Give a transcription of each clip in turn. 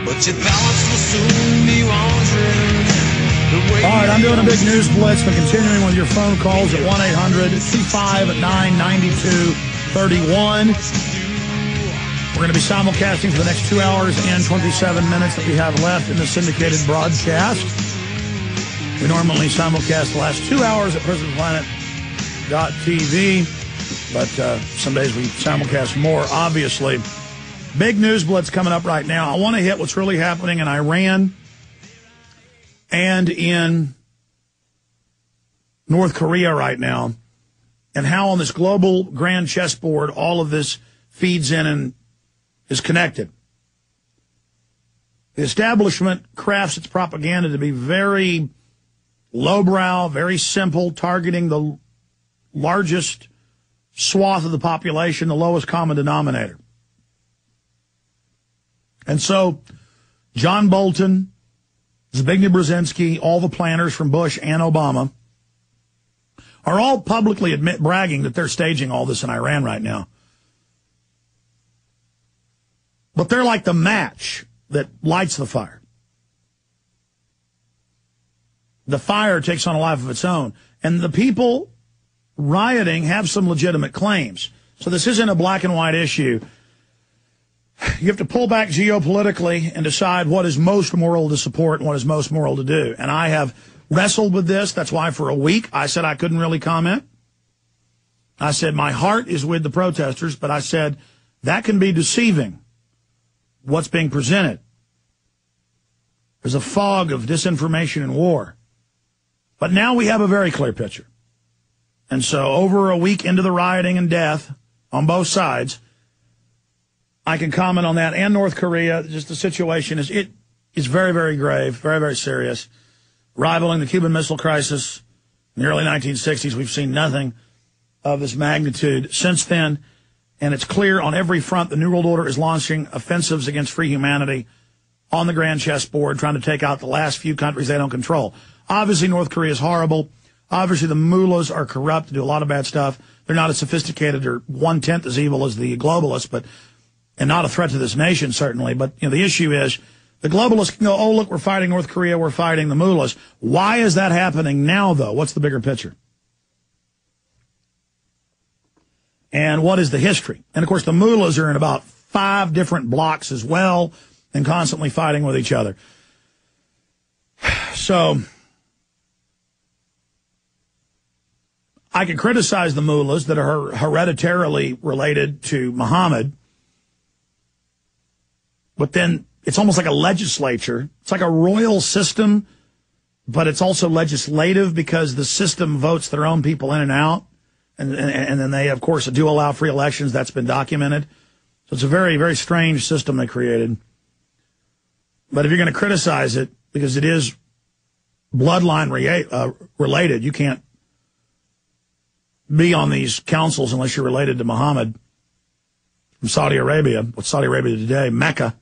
but your balance will soon be wandering. All right, I'm doing a big news blitz, but continuing with your phone calls at 1-800-259-9231. We're going to be simulcasting for the next 2 hours and 27 minutes that we have left in the syndicated broadcast. We normally simulcast the last 2 hours at PrisonPlanet.tv, but some days we simulcast more, obviously. Big news blitz coming up right now. I want to hit what's really happening in Iran and in North Korea right now, and how on this global grand chessboard all of this feeds in and is connected. The establishment crafts its propaganda to be very lowbrow, very simple, targeting the largest swath of the population, the lowest common denominator. And so John Bolton, Zbigniew Brzezinski, all the planners from Bush and Obama are all publicly bragging that they're staging all this in Iran right now. But they're like the match that lights the fire. The fire takes on a life of its own. And the people rioting have some legitimate claims. So this isn't a black and white issue. You have to pull back geopolitically and decide what is most moral to support and what is most moral to do. And I have wrestled with this. That's why for a week I said I couldn't really comment. I said my heart is with the protesters, but I said that can be deceiving, what's being presented. There's a fog of disinformation and war. But now we have a very clear picture. And so over a week into the rioting and death on both sides, I can comment on that, and North Korea. Just the situation is very, very grave, very, very serious. Rivaling the Cuban Missile Crisis in the early 1960s, we've seen nothing of this magnitude since then. And it's clear on every front the New World Order is launching offensives against free humanity on the grand chessboard, trying to take out the last few countries they don't control. Obviously, North Korea is horrible. Obviously, the mullahs are corrupt, do a lot of bad stuff. They're not as sophisticated or one-tenth as evil as the globalists, and not a threat to this nation, certainly. But the issue is the globalists can go, oh, look, we're fighting North Korea, we're fighting the mullahs. Why is that happening now, though? What's the bigger picture? And what is the history? And, of course, the mullahs are in about 5 different blocks as well and constantly fighting with each other. So I can criticize the mullahs that are hereditarily related to Muhammad, but then it's almost like a legislature. It's like a royal system, but it's also legislative because the system votes their own people in and out. And then they, of course, do allow free elections. That's been documented. So it's a very, very strange system they created. But if you're going to criticize it, because it is bloodline related, you can't be on these councils unless you're related to Muhammad from Saudi Arabia. What's Saudi Arabia today? Mecca.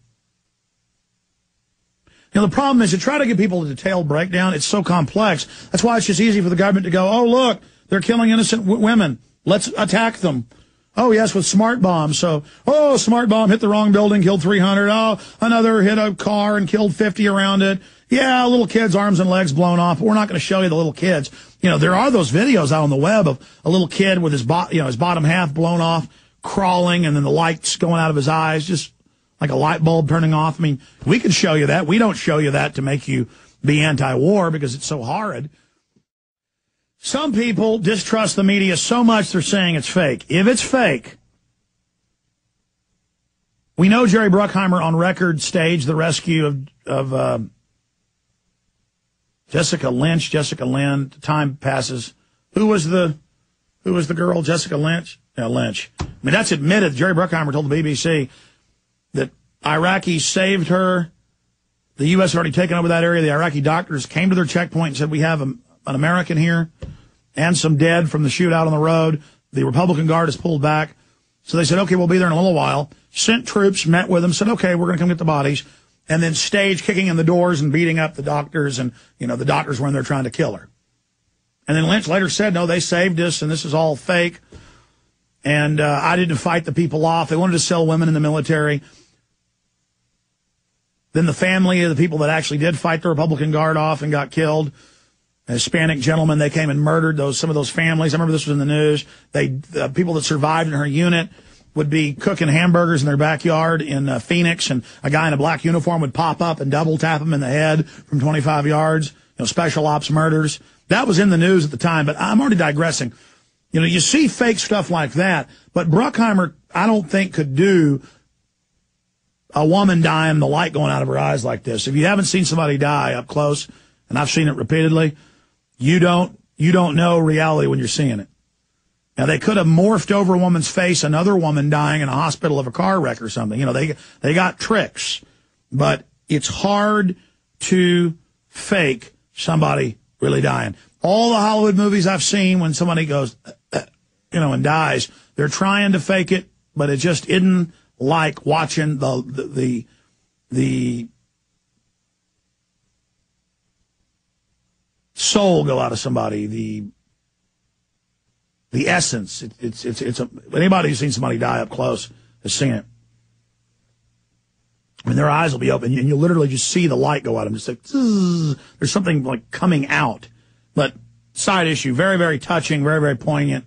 The problem is to try to give people a detailed breakdown, it's so complex. That's why it's just easy for the government to go, oh, look, they're killing innocent women. Let's attack them. Oh, yes, with smart bombs. So, oh, smart bomb hit the wrong building, killed 300. Oh, another hit a car and killed 50 around it. Yeah, little kids' arms and legs blown off. But we're not going to show you the little kids. There are those videos out on the web of a little kid with his bottom half blown off, crawling, and then the lights going out of his eyes, just like a light bulb turning off. I mean, we can show you that. We don't show you that to make you be anti-war because it's so horrid. Some people distrust the media so much they're saying it's fake. If it's fake, we know Jerry Bruckheimer on record staged the rescue of Jessica Lynn. Time passes. Who was the girl? Jessica Lynch? Yeah, Lynch. I mean, that's admitted. Jerry Bruckheimer told the BBC that Iraqis saved her. The U.S. had already taken over that area. The Iraqi doctors came to their checkpoint and said, we have an American here and some dead from the shootout on the road. The Republican Guard has pulled back. So they said, okay, we'll be there in a little while. Sent troops, met with them, said, okay, we're going to come get the bodies. And then staged kicking in the doors and beating up the doctors. And, the doctors were in there trying to kill her. And then Lynch later said, no, they saved us and this is all fake. And I didn't fight the people off. They wanted to sell women in the military. Then the family of the people that actually did fight the Republican Guard off and got killed, Hispanic gentlemen, they came and murdered some of those families. I remember this was in the news. People that survived in her unit would be cooking hamburgers in their backyard in Phoenix, and a guy in a black uniform would pop up and double tap him in the head from 25 yards. Special ops murders. That was in the news at the time, but I'm already digressing. You see fake stuff like that, but Bruckheimer, I don't think, could do a woman dying, the light going out of her eyes like this. If you haven't seen somebody die up close, and I've seen it repeatedly, you don't know reality when you're seeing it. Now, they could have morphed over a woman's face, another woman dying in a hospital of a car wreck or something. They got tricks, but it's hard to fake somebody really dying. All the Hollywood movies I've seen, when somebody goes, and dies, they're trying to fake it, but it just isn't like watching the soul go out of somebody, the essence. Anybody who's seen somebody die up close has seen it. I mean, their eyes will be open, and you'll literally just see the light go out of them. Just like, zzz, there's something like coming out. But side issue, very, very touching, very, very poignant.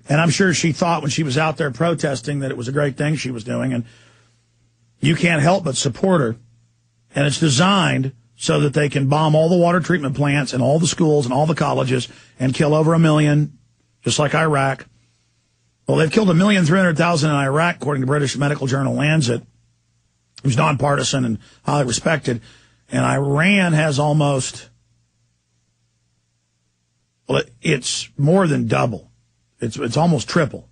And I'm sure she thought when she was out there protesting that it was a great thing she was doing. And you can't help but support her. And it's designed so that they can bomb all the water treatment plants and all the schools and all the colleges and kill over 1 million, just like Iraq. Well, they've killed 1,300,000 in Iraq, according to British medical journal Lancet, who's nonpartisan and highly respected. And Iran has almost, well, it's more than double. It's almost triple.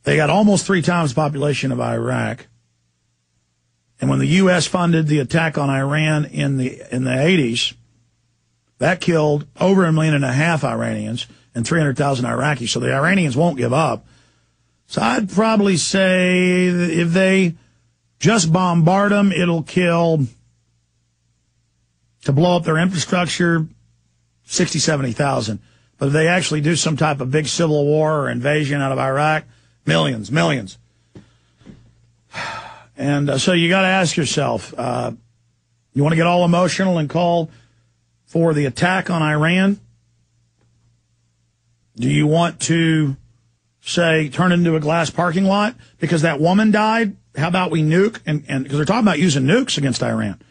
They got almost 3 times the population of Iraq. And when the U.S. funded the attack on Iran in the 80s, that killed over 1.5 million Iranians and 300,000 Iraqis. So the Iranians won't give up. So I'd probably say that if they just bombard them, it'll kill, to blow up their infrastructure, 60, 70,000. But if they actually do some type of big civil war or invasion out of Iraq, millions. And so you got to ask yourself, you want to get all emotional and call for the attack on Iran? Do you want to, say, turn it into a glass parking lot because that woman died? How about we nuke? And because they're talking about using nukes against Iran.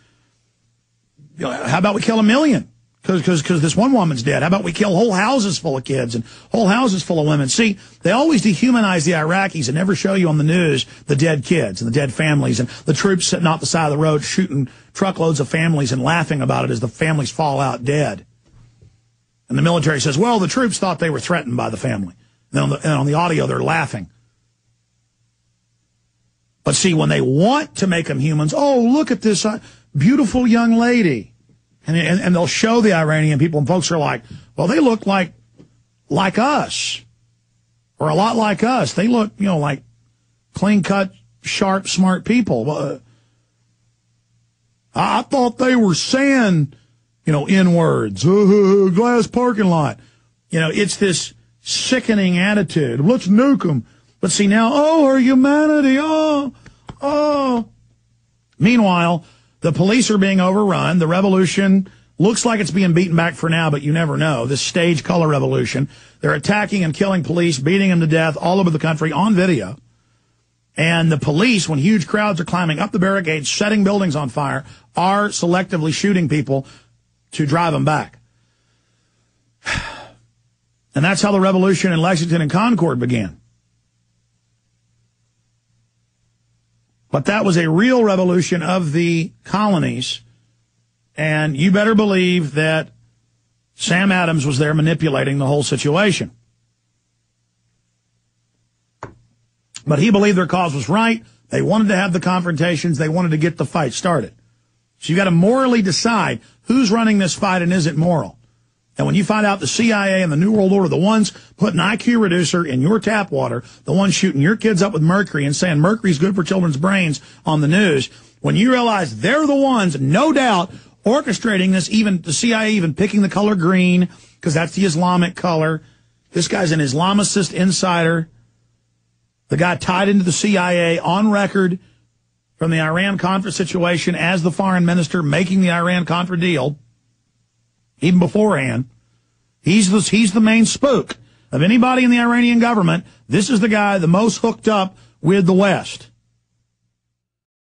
How about we kill 1 million? Because this one woman's dead. How about we kill whole houses full of kids and whole houses full of women? See, they always dehumanize the Iraqis and never show you on the news the dead kids and the dead families and the troops sitting off the side of the road shooting truckloads of families and laughing about it as the families fall out dead. And the military says, well, the troops thought they were threatened by the family. And on the audio, they're laughing. But see, when they want to make them humans, oh, look at this beautiful young lady. And they'll show the Iranian people, and folks are like, well, they look like us, or a lot like us. They look, like clean-cut, sharp, smart people. I thought they were saying, N-words, glass parking lot. It's this sickening attitude. Let's nuke them. But see now, our humanity, Meanwhile, the police are being overrun. The revolution looks like it's being beaten back for now, but you never know. This stage color revolution. They're attacking and killing police, beating them to death all over the country on video. And the police, when huge crowds are climbing up the barricades, setting buildings on fire, are selectively shooting people to drive them back. And that's how the revolution in Lexington and Concord began. But that was a real revolution of the colonies, and you better believe that Sam Adams was there manipulating the whole situation. But he believed their cause was right. They wanted to have the confrontations. They wanted to get the fight started. So you got to morally decide who's running this fight and is it moral. And when you find out the CIA and the New World Order, the ones putting IQ reducer in your tap water, the ones shooting your kids up with mercury and saying mercury's good for children's brains on the news, when you realize they're the ones, no doubt, orchestrating this, even the CIA even picking the color green, because that's the Islamic color. This guy's an Islamicist insider. The guy tied into the CIA on record from the Iran-Contra situation as the foreign minister making the Iran-Contra deal, even beforehand. He's the main spook of anybody in the Iranian government. This is the guy the most hooked up with the West.